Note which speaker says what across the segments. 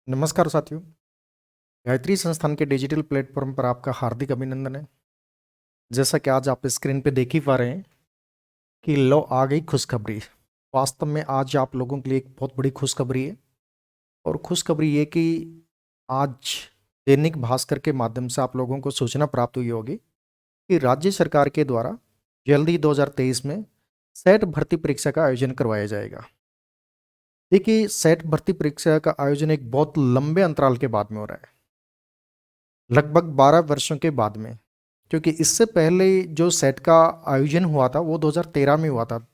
Speaker 1: नमस्कार साथियों। गायत्री संस्थान के डिजिटल प्लेटफॉर्म पर आपका हार्दिक अभिनंदन है। जैसा कि आज आप स्क्रीन पे देख ही पा रहे हैं कि लो आ गई खुशखबरी। वास्तव में आज आप लोगों के लिए एक बहुत बड़ी खुशखबरी है। और खुशखबरी ये कि आज दैनिक भास्कर के माध्यम से आप लोगों को सूचना प्राप्त हुई होगी कि राज्य सरकार के द्वारा जल्द ही 2023 में सेट भर्ती परीक्षा का आयोजन करवाया जाएगा। देखिए, सेट भर्ती परीक्षा का आयोजन एक बहुत लंबे अंतराल के बाद में हो रहा है, लगभग 12 वर्षों के बाद में। क्योंकि इससे पहले जो सेट का आयोजन हुआ था वो 2013 में हुआ था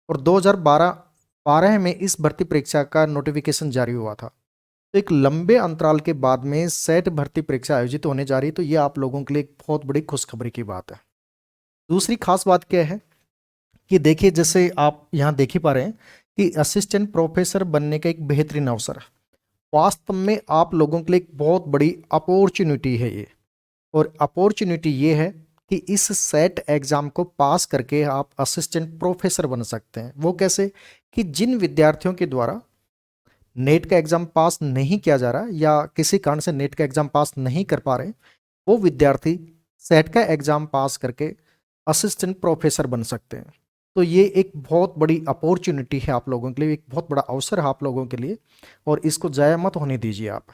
Speaker 1: और 2012 में इस भर्ती परीक्षा का नोटिफिकेशन जारी हुआ था। तो एक लंबे अंतराल के बाद में सेट भर्ती परीक्षा आयोजित होने जा रही है, तो ये आप लोगों के लिए एक बहुत बड़ी खुशखबरी की बात है। दूसरी खास बात क्या है कि देखिए, जैसे आप यहाँ देख ही पा रहे हैं कि असिस्टेंट प्रोफेसर बनने का एक बेहतरीन अवसर है। वास्तव में आप लोगों के लिए एक बहुत बड़ी अपॉर्चुनिटी है ये। और अपॉर्चुनिटी ये है कि इस सेट एग्जाम को पास करके आप असिस्टेंट प्रोफेसर बन सकते हैं। वो कैसे? कि जिन विद्यार्थियों के द्वारा नेट का एग्जाम पास नहीं किया जा रहा या किसी कारण से नेट का एग्जाम पास नहीं कर पा रहे, वो विद्यार्थी सेट का एग्जाम पास करके असिस्टेंट प्रोफेसर बन सकते हैं। तो ये एक बहुत बड़ी अपॉर्चुनिटी है आप लोगों के लिए, एक बहुत बड़ा अवसर है आप लोगों के लिए, और इसको जाया मत होने दीजिए आप।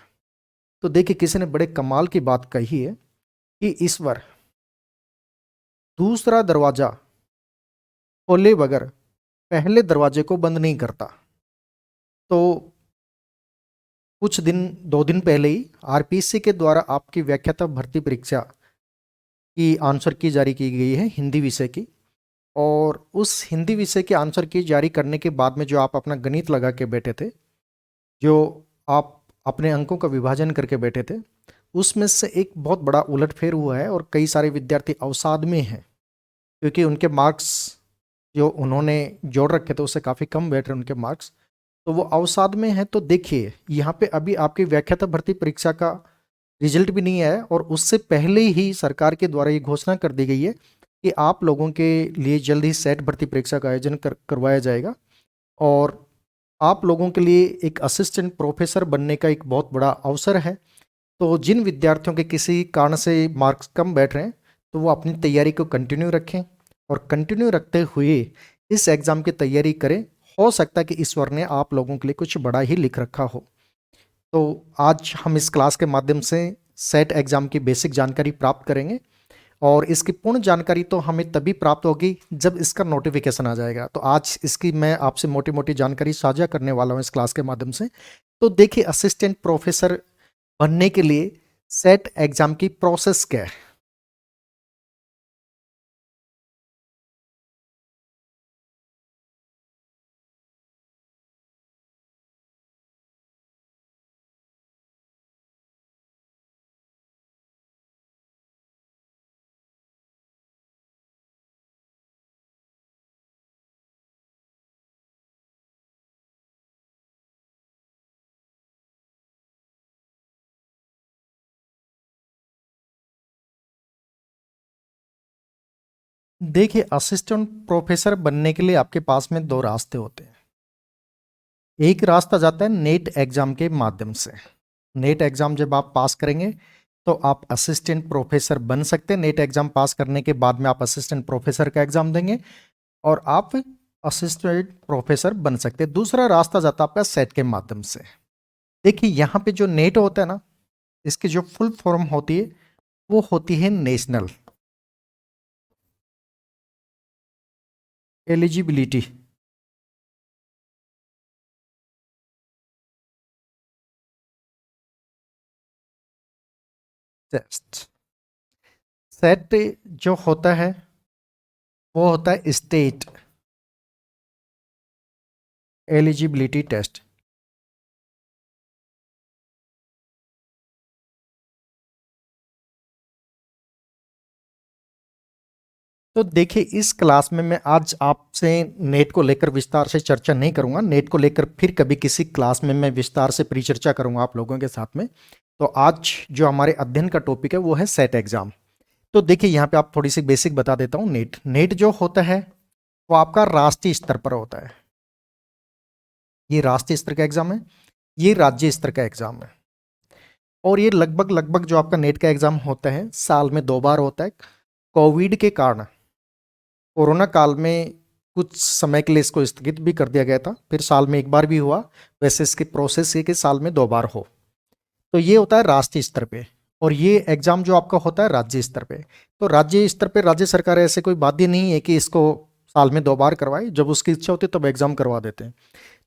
Speaker 1: तो देखिए, किसी ने बड़े कमाल की बात कही है कि ईश्वर दूसरा दरवाजा खोले बगैर पहले दरवाजे को बंद नहीं करता। तो कुछ दिन 2 दिन पहले ही आरपीएससी के द्वारा आपकी व्याख्याता भर्ती परीक्षा की आंसर की जारी की गई है हिंदी विषय की। और उस हिंदी विषय के आंसर की जारी करने के बाद में जो आप अपना गणित लगा के बैठे थे, जो आप अपने अंकों का विभाजन करके बैठे थे, उसमें से एक बहुत बड़ा उलटफेर हुआ है और कई सारे विद्यार्थी अवसाद में हैं, क्योंकि उनके मार्क्स जो उन्होंने जोड़ रखे थे उससे काफ़ी कम बैठ रहे उनके मार्क्स, तो वो अवसाद में है। तो देखिए, यहाँ पे अभी आपकी व्याख्याता भर्ती परीक्षा का रिजल्ट भी नहीं आया है और उससे पहले ही सरकार के द्वारा ये घोषणा कर दी गई है कि आप लोगों के लिए जल्द ही सेट भर्ती परीक्षा का आयोजन करवाया जाएगा। और आप लोगों के लिए एक असिस्टेंट प्रोफेसर बनने का एक बहुत बड़ा अवसर है। तो जिन विद्यार्थियों के किसी कारण से मार्क्स कम बैठ रहे हैं, तो वो अपनी तैयारी को कंटिन्यू रखें और कंटिन्यू रखते हुए इस एग्ज़ाम की तैयारी करें। हो सकता है कि ईश्वर ने आप लोगों के लिए कुछ बड़ा ही लिख रखा हो। तो आज हम इस क्लास के माध्यम से सेट एग्ज़ाम की बेसिक जानकारी प्राप्त करेंगे और इसकी पूर्ण जानकारी तो हमें तभी प्राप्त होगी जब इसका नोटिफिकेशन आ जाएगा। तो आज इसकी मैं आपसे मोटी मोटी जानकारी साझा करने वाला हूँ इस क्लास के माध्यम से। तो देखिए, असिस्टेंट प्रोफेसर बनने के लिए सेट एग्ज़ाम की प्रोसेस क्या है। देखिए, असिस्टेंट प्रोफेसर बनने के लिए आपके पास में दो रास्ते होते हैं। एक रास्ता जाता है नेट एग्ज़ाम के माध्यम से। नेट एग्ज़ाम जब आप पास करेंगे तो आप असिस्टेंट प्रोफेसर बन सकते हैं। नेट एग्ज़ाम पास करने के बाद में आप असिस्टेंट प्रोफेसर का एग्ज़ाम देंगे और आप असिस्टेंट प्रोफेसर बन सकते हैं। दूसरा रास्ता जाता है आपका सेट के माध्यम से। देखिए, यहाँ पे जो नेट होता है ना, इसकी जो फुल फॉर्म होती है वो होती है नेशनल एलिजिबिलिटी टेस्ट। सेट जो होता है वो होता है स्टेट एलिजिबिलिटी टेस्ट। तो देखिए, इस क्लास में मैं आज आपसे नेट को लेकर विस्तार से चर्चा नहीं करूंगा। नेट को लेकर फिर कभी किसी क्लास में मैं विस्तार से परिचर्चा करूंगा आप लोगों के साथ में। तो आज जो हमारे अध्ययन का टॉपिक है वो है सेट एग्जाम। तो देखिए, यहाँ पे आप थोड़ी सी बेसिक बता देता हूँ। नेट नेट जो होता है वो आपका राष्ट्रीय स्तर पर होता है। ये राष्ट्रीय स्तर का एग्जाम है, ये राज्य स्तर का एग्जाम है। और ये लगभग लगभग जो आपका नेट का एग्जाम होता है साल में 2 बार होता है। कोविड के कारण, कोरोना काल में कुछ समय के लिए इसको स्थगित भी कर दिया गया था, फिर साल में 1 बार भी हुआ। वैसे इसकी प्रोसेस है कि साल में 2 बार हो। तो ये होता है राष्ट्रीय स्तर पे, और ये एग्जाम जो आपका होता है राज्य स्तर पे। तो राज्य स्तर पे राज्य सरकार ऐसे कोई बाध्य नहीं है कि इसको साल में 2 बार करवाए, जब उसकी इच्छा होती है तब एग्जाम करवा देते हैं।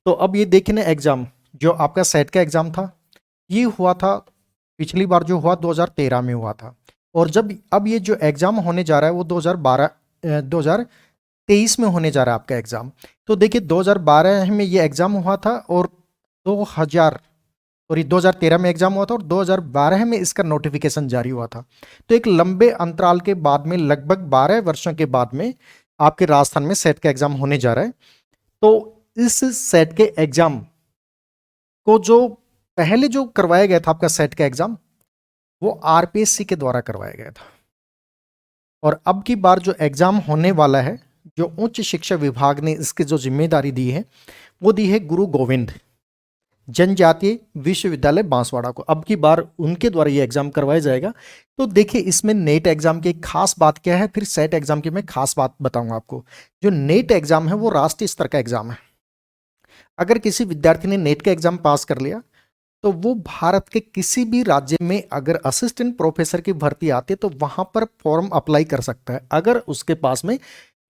Speaker 1: तो अब ये देखिए ना, एग्जाम जो आपका सेट का एग्जाम था, ये हुआ था पिछली बार जो हुआ 2013 में हुआ था। और जब अब ये जो एग्जाम होने जा रहा है वो 2023 में होने जा रहा है आपका एग्जाम। तो देखिए 2012 में ये एग्जाम हुआ था, और 2013 में एग्जाम हुआ था, और 2012 में इसका नोटिफिकेशन जारी हुआ था। तो एक लंबे अंतराल के बाद में, लगभग 12 वर्षों के बाद में आपके राजस्थान में सेट का एग्जाम होने जा रहा है। तो इस सेट के एग्जाम को जो पहले जो करवाया गया था आपका सेट का एग्जाम, वो आरपीएससी के द्वारा करवाया गया था। और अब की बार जो एग्जाम होने वाला है, जो उच्च शिक्षा विभाग ने इसकी जो जिम्मेदारी दी है, वो दी है गुरु गोविंद जनजातीय विश्वविद्यालय बांसवाड़ा को। अब की बार उनके द्वारा ये एग्जाम करवाया जाएगा। तो देखिए इसमें नेट एग्जाम की खास बात क्या है, फिर सेट एग्जाम की मैं खास बात बताऊंगा आपको। जो नेट एग्जाम है वो राष्ट्रीय स्तर का एग्जाम है। अगर किसी विद्यार्थी ने नेट का एग्जाम पास कर लिया, तो वो भारत के किसी भी राज्य में अगर असिस्टेंट प्रोफेसर की भर्ती आती है तो वहां पर फॉर्म अप्लाई कर सकता है, अगर उसके पास में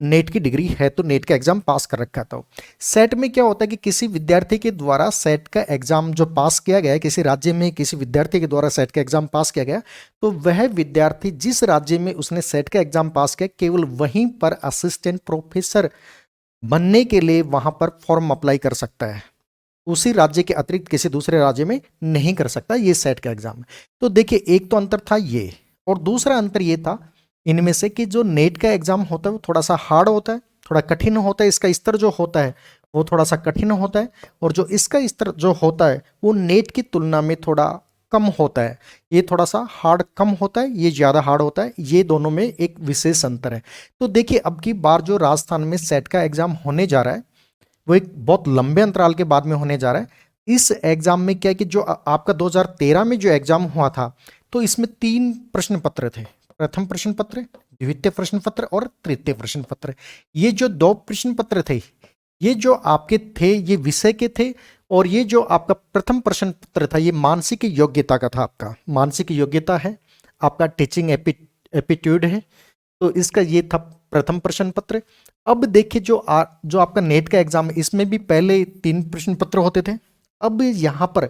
Speaker 1: नेट की डिग्री है, तो नेट का एग्जाम पास कर रखा था। सेट में क्या होता है कि किसी विद्यार्थी के द्वारा सेट का एग्जाम जो पास किया गया है, किसी राज्य में किसी विद्यार्थी के द्वारा सेट का एग्जाम पास किया गया, तो वह विद्यार्थी जिस राज्य में उसने सेट का एग्जाम पास किया, केवल वहीं पर असिस्टेंट प्रोफेसर बनने के लिए वहां पर फॉर्म अप्लाई कर सकता है। उसी राज्य के अतिरिक्त किसी दूसरे राज्य में नहीं कर सकता। ये सेट का एग्जाम है। तो देखिए एक तो अंतर था ये, और दूसरा अंतर ये था इनमें से कि जो नेट का एग्जाम होता है वो थोड़ा सा हार्ड होता है, थोड़ा कठिन होता है। इसका स्तर जो होता है वो थोड़ा सा कठिन होता है, और जो इसका स्तर जो होता है वो नेट की तुलना में थोड़ा कम होता है। ये थोड़ा सा हार्ड कम होता है, ये ज़्यादा हार्ड होता है। ये दोनों में एक विशेष अंतर है। तो देखिए अब की बार जो राजस्थान में सेट का एग्जाम होने जा रहा है, वो एक बहुत लंबे अंतराल के बाद में होने जा रहा है। इस एग्जाम में क्या है कि जो आपका 2013 में जो एग्जाम हुआ था, तो इसमें 3 प्रश्न पत्र थे। प्रथम प्रश्न पत्र, द्वितीय प्रश्न पत्र और तृतीय प्रश्न पत्र। ये जो 2 प्रश्न पत्र थे, ये जो आपके थे ये विषय के थे, और ये जो आपका प्रथम प्रश्न पत्र था ये मानसिक योग्यता का था। आपका मानसिक योग्यता है, आपका टीचिंग एप्टीट्यूड है। तो इसका ये था प्रथम प्रश्न पत्र। अब देखिए जो आपका नेट का एग्जाम है, इसमें भी पहले 3 प्रश्न पत्र होते थे। अब यहां पर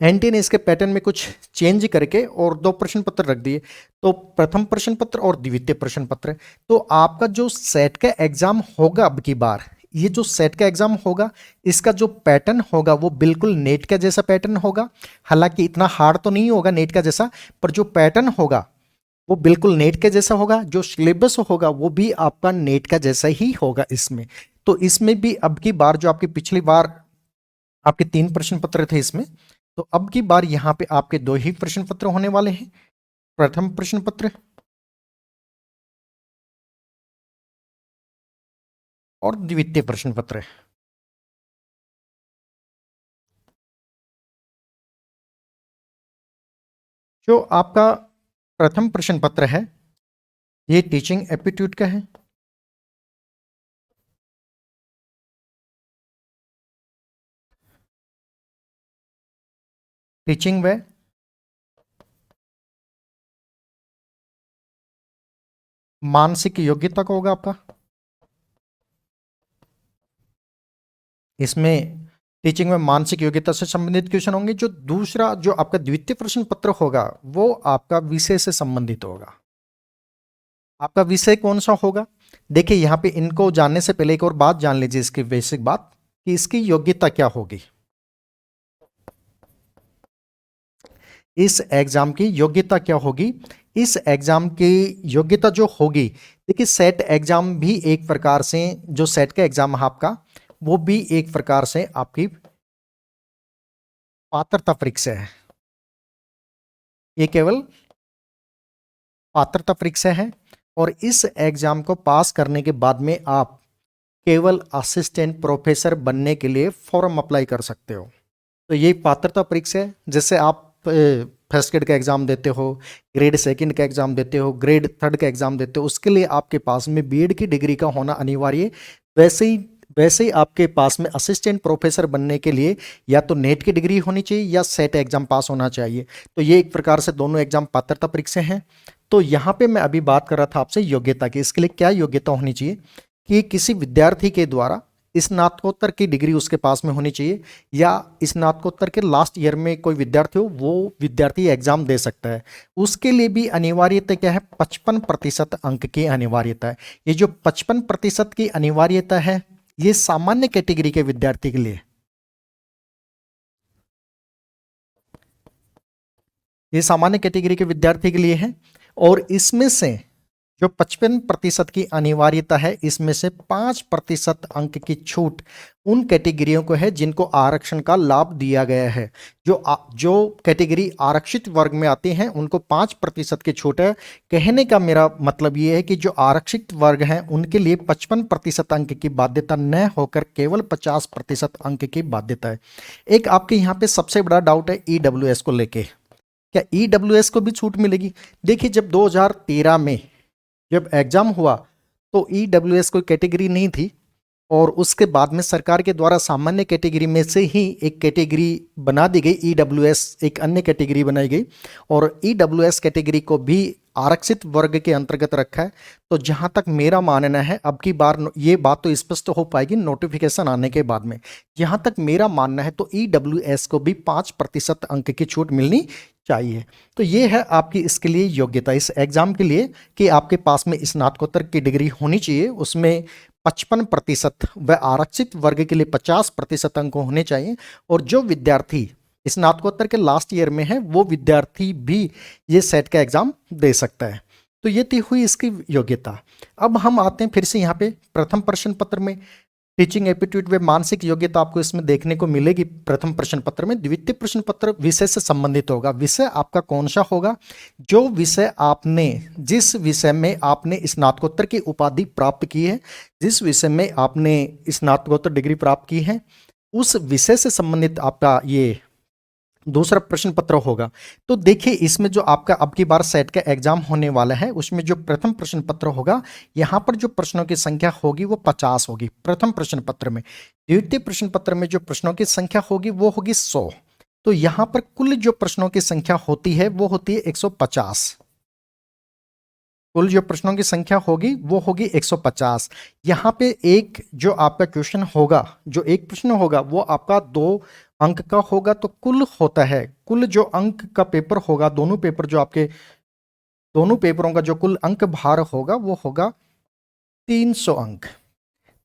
Speaker 1: एनटीए ने इसके पैटर्न में कुछ चेंज करके और 2 प्रश्न पत्र रख दिए। तो प्रथम प्रश्न पत्र और द्वितीय प्रश्न पत्र। तो आपका जो सेट का एग्जाम होगा अब की बार, ये जो सेट का एग्जाम होगा, इसका जो पैटर्न होगा वो बिल्कुल नेट का जैसा पैटर्न होगा। हालांकि इतना हार्ड तो नहीं होगा नेट का जैसा, पर जो पैटर्न होगा वो बिल्कुल नेट के जैसा होगा। जो सिलेबस होगा वो भी आपका नेट का जैसा ही होगा इसमें। तो इसमें भी अब की बार जो आपकी पिछली बार आपके 3 प्रश्न पत्र थे इसमें, तो अब की बार यहां पे आपके 2 ही प्रश्न पत्र होने वाले हैं। प्रथम प्रश्न पत्र और द्वितीय प्रश्न पत्र। जो आपका प्रथम प्रश्न पत्र है ये टीचिंग एप्टीट्यूड का है। टीचिंग व मानसिक योग्यता का होगा आपका। इसमें टीचिंग में मानसिक योग्यता से संबंधित क्वेश्चन होंगे। जो दूसरा जो आपका द्वितीय प्रश्न पत्र होगा वो आपका विषय से संबंधित होगा। आपका विषय कौन सा होगा? देखिए यहां पे इनको जानने से पहले एक और बात जान लीजिए, इसकी बेसिक बात कि इसकी योग्यता क्या होगी। इस एग्जाम की योग्यता क्या होगी? इस एग्जाम की योग्यता जो होगी, देखिए सेट एग्जाम भी एक प्रकार से, जो सेट का एग्जाम है आपका, वो भी एक प्रकार से आपकी पात्रता परीक्षा है। ये केवल पात्रता परीक्षा है, और इस एग्जाम को पास करने के बाद में आप केवल असिस्टेंट प्रोफेसर बनने के लिए फॉर्म अप्लाई कर सकते हो। तो ये पात्रता परीक्षा है। जैसे आप फर्स्ट ग्रेड का एग्ज़ाम देते हो, ग्रेड सेकंड का एग्ज़ाम देते हो, ग्रेड थर्ड का एग्ज़ाम देते हो, उसके लिए आपके पास में बीएड की डिग्री का होना अनिवार्य है। वैसे ही आपके पास में असिस्टेंट प्रोफेसर बनने के लिए या तो नेट की डिग्री होनी चाहिए या सेट एग्जाम पास होना चाहिए। तो ये एक प्रकार से दोनों एग्जाम पात्रता परीक्षा हैं। तो यहाँ पे मैं अभी बात कर रहा था आपसे योग्यता की। इसके लिए क्या योग्यता होनी चाहिए कि किसी विद्यार्थी के द्वारा स्नातकोत्तर की डिग्री उसके पास में होनी चाहिए, या स्नातकोत्तर के लास्ट ईयर में कोई विद्यार्थी हो, वो विद्यार्थी एग्जाम दे सकता है। उसके लिए भी अनिवार्यता क्या है, 55% अंक की अनिवार्यता है। ये जो 55% की अनिवार्यता है, ये सामान्य कैटेगरी के विद्यार्थी के लिए, ये सामान्य कैटेगरी के विद्यार्थी के लिए है। और इसमें से जो 55% की अनिवार्यता है, इसमें से 5% अंक की छूट उन कैटेगरियों को है जिनको आरक्षण का लाभ दिया गया है। जो कैटेगरी आरक्षित वर्ग में आती हैं उनको 5% की छूट है। कहने का मेरा मतलब ये है कि जो आरक्षित वर्ग हैं उनके लिए 55% अंक की बाध्यता न होकर केवल 50% अंक की बाध्यता है। एक आपके यहाँ पे सबसे बड़ा डाउट है ईडब्ल्यूएस को लेके, क्या ईडब्ल्यूएस को भी छूट मिलेगी? देखिए, जब 2013 में जब एग्जाम हुआ तो ईडब्ल्यूएस कोई कैटेगरी नहीं थी, और उसके बाद में सरकार के द्वारा सामान्य कैटेगरी में से ही एक कैटेगरी बना दी गई, ईडब्ल्यूएस एक अन्य कैटेगरी बनाई गई, और ईडब्ल्यूएस कैटेगरी को भी आरक्षित वर्ग के अंतर्गत रखा है। तो जहां तक मेरा मानना है, अब की बार ये बात तो स्पष्ट हो पाएगी नोटिफिकेशन आने के बाद में, जहां तक मेरा मानना है तो ईडब्ल्यूएस को भी 5% अंक की छूट मिलनी चाहिए। तो ये है आपकी इसके लिए योग्यता इस एग्जाम के लिए कि आपके पास में स्नातकोत्तर की डिग्री होनी चाहिए, उसमें 55% व आरक्षित वर्ग के लिए 50% अंक होने चाहिए। और जो विद्यार्थी स्नातकोत्तर के लास्ट ईयर में है वो विद्यार्थी भी ये सेट का एग्जाम दे सकता है। तो ये थी हुई इसकी योग्यता। अब हम आते हैं फिर से यहाँ पे प्रथम प्रश्न पत्र में। टीचिंग एप्टीट्यूड व मानसिक योग्यता आपको इसमें देखने को मिलेगी प्रथम प्रश्न पत्र में। द्वितीय प्रश्न पत्र विषय से संबंधित होगा। विषय आपका कौन सा होगा? जो विषय आपने, जिस विषय में आपने स्नातकोत्तर की उपाधि प्राप्त की है, जिस विषय में आपने स्नातकोत्तर डिग्री प्राप्त की है, उस विषय से संबंधित आपका ये दूसरा प्रश्न पत्र होगा। तो देखिए, इसमें जो आपका अब की बार सेट का एग्जाम होने वाला है, उसमें जो प्रथम प्रश्न पत्र होगा, यहाँ पर जो प्रश्नों की संख्या होगी वो 50 होगी प्रथम प्रश्न पत्र में। द्वितीय प्रश्न पत्र में जो प्रश्नों की संख्या होगी वो होगी 100। तो यहाँ पर कुल जो प्रश्नों की संख्या होती है वो होती है 150। कुल जो प्रश्नों की संख्या होगी वो होगी 150। यहाँ पे एक जो आपका क्वेश्चन होगा, जो एक प्रश्न होगा वो आपका 2 अंक का होगा। तो कुल होता है, कुल जो अंक का पेपर होगा, दोनों पेपर जो आपके, दोनों पेपरों का जो कुल अंक भार होगा वो होगा 300 अंक।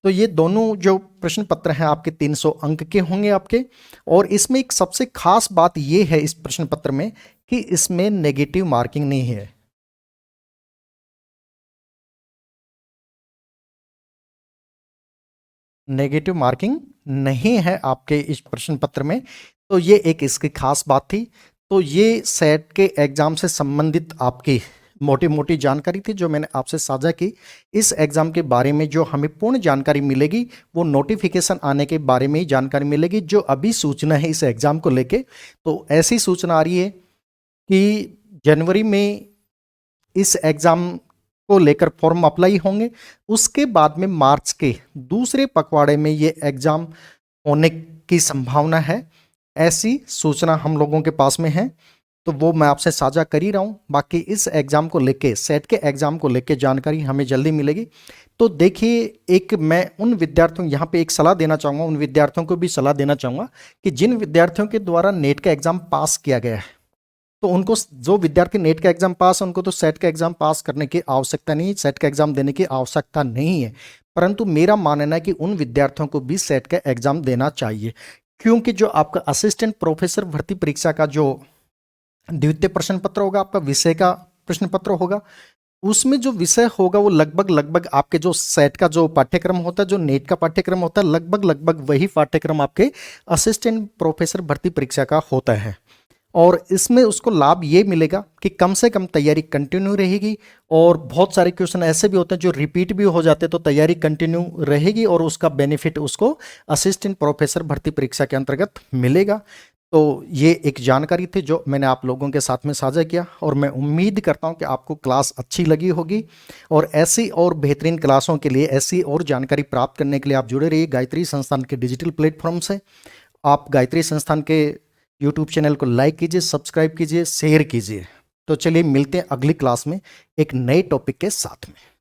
Speaker 1: तो ये दोनों जो प्रश्न पत्र हैं आपके 300 अंक के होंगे आपके। और इसमें एक सबसे खास बात ये है इस प्रश्न पत्र में कि इसमें नेगेटिव मार्किंग नहीं है। नेगेटिव मार्किंग नहीं है आपके इस प्रश्न पत्र में। तो ये एक इसकी खास बात थी। तो ये सेट के एग्जाम से संबंधित आपकी मोटी मोटी जानकारी थी जो मैंने आपसे साझा की। इस एग्जाम के बारे में जो हमें पूर्ण जानकारी मिलेगी वो नोटिफिकेशन आने के बारे में ही जानकारी मिलेगी। जो अभी सूचना है इस एग्जाम को लेके, तो ऐसी सूचना आ रही है कि जनवरी में इस एग्जाम को लेकर फॉर्म अप्लाई होंगे। उसके बाद में मार्च के दूसरे पखवाड़े में ये एग्जाम होने की संभावना है, ऐसी सूचना हम लोगों के पास में है। तो वो मैं आपसे साझा कर ही रहा हूँ। बाकी इस एग्जाम को लेके, सेट के एग्जाम को लेके जानकारी हमें जल्दी मिलेगी। तो देखिए, एक मैं उन विद्यार्थियों, यहाँ पे एक सलाह देना चाहूँगा, उन विद्यार्थियों को भी सलाह देना चाहूँगा कि जिन विद्यार्थियों के द्वारा नेट का एग्जाम पास किया गया है, तो उनको, जो विद्यार्थी नेट का एग्जाम पास है उनको तो सेट का एग्जाम पास करने की आवश्यकता नहीं, सेट का एग्जाम देने की आवश्यकता नहीं है। परंतु मेरा मानना है कि उन विद्यार्थियों को भी सेट का एग्जाम देना चाहिए, क्योंकि जो आपका असिस्टेंट प्रोफेसर भर्ती परीक्षा का जो द्वितीय प्रश्न पत्र होगा, आपका विषय का प्रश्न पत्र होगा, उसमें जो विषय होगा वो लगभग आपके जो सेट का जो पाठ्यक्रम होता है, जो नेट का पाठ्यक्रम होता है, लगभग वही पाठ्यक्रम आपके असिस्टेंट प्रोफेसर भर्ती परीक्षा का होता है। और इसमें उसको लाभ ये मिलेगा कि कम से कम तैयारी कंटिन्यू रहेगी। और बहुत सारे क्वेश्चन ऐसे भी होते हैं जो रिपीट भी हो जाते हैं, तो तैयारी कंटिन्यू रहेगी और उसका बेनिफिट उसको असिस्टेंट प्रोफेसर भर्ती परीक्षा के अंतर्गत मिलेगा। तो ये एक जानकारी थी जो मैंने आप लोगों के साथ में साझा किया, और मैं उम्मीद करता हूँ कि आपको क्लास अच्छी लगी होगी। और ऐसी और बेहतरीन क्लासों के लिए, ऐसी और जानकारी प्राप्त करने के लिए आप जुड़े रहिए गायत्री संस्थान के डिजिटल प्लेटफॉर्म से। आप गायत्री संस्थान के यूट्यूब चैनल को लाइक कीजिए, सब्सक्राइब कीजिए, शेयर कीजिए। तो चलिए मिलते हैं अगली क्लास में एक नए टॉपिक के साथ में।